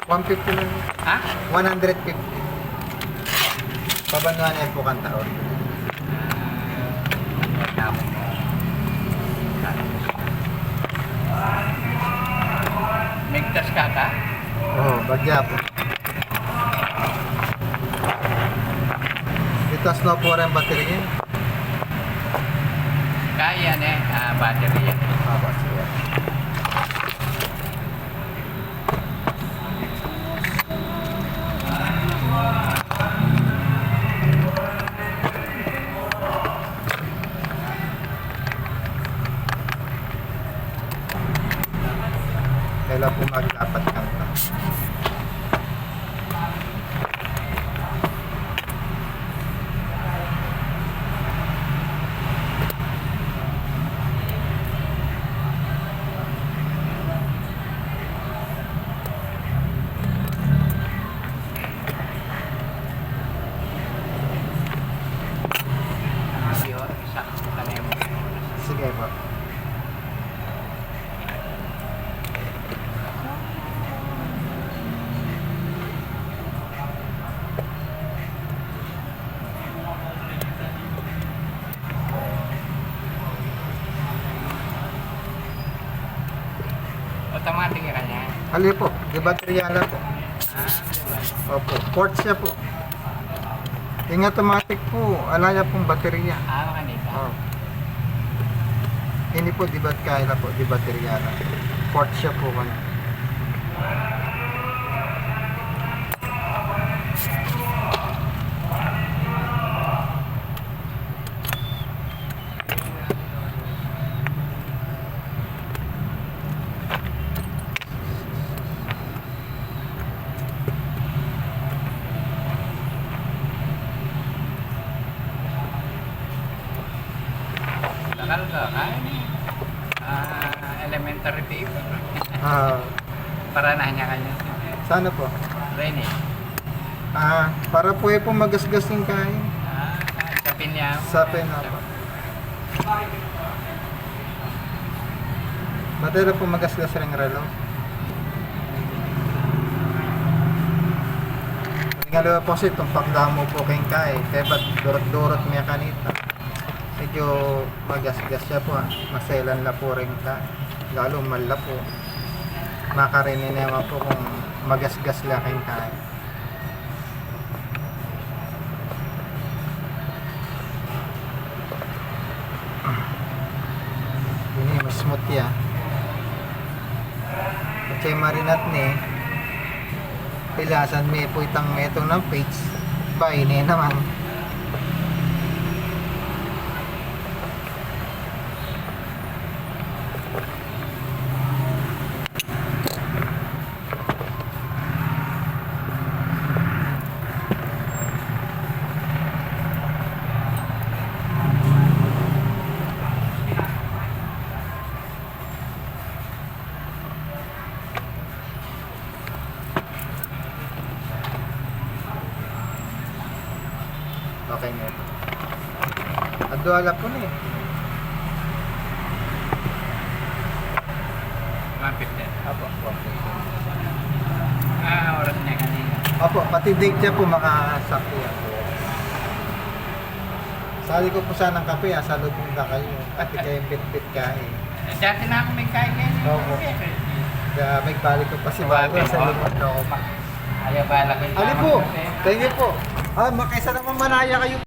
150 lang. Ha? 150. Pabanuan na po kang taon. Migtas ka ka? Oo, bagya po. Itas na po rin battery niya. Kaya na battery yan. Haba siya. Kailan po magdapat kang ta. Isa kanina mo. Sige po. Automatic ka kanya. Hali po, di bateryala po. Opo, port siya po. Yung automatic po, alaya pong baterya. Kanina. Oh. Hindi po, di ba't kaya po, di bateryala. Port siya po kan. Lakal ka, kaya niya. Elementary paper. Ah, Para na niya kanya. sana po. Rainy. Para po po magasgas yung kain. Sa pinya. Sa pena po. Batera po magasgas rin relo. Nga po si itong pagdamo po kayong kain. Kaya ba't durot-durot niya kanita. Medyo magasgas siya po. Maselan la po rin ka. Lalo mala po. Makarinin naman po kung magasgas la kayong kain. Ini mas smooth ya. Kasi marinat ni pilasan may po itang metong ng page. Ba ini naman. Okay na ito. Adwala po na eh. 150. Apo, okay. Oras niya kanina. Opo, pati date niya po makasakto yan. Sali ko po sanang kape, salubong na kayo. Pati kayong bit-bit kain. Dati na ako may kain ngayon. Oo. Kaya may balik ko pa si Bago sa lumot na ako. Ayaw bala ko yung Ali po, thank you po. Makaisa naman manaya kayo.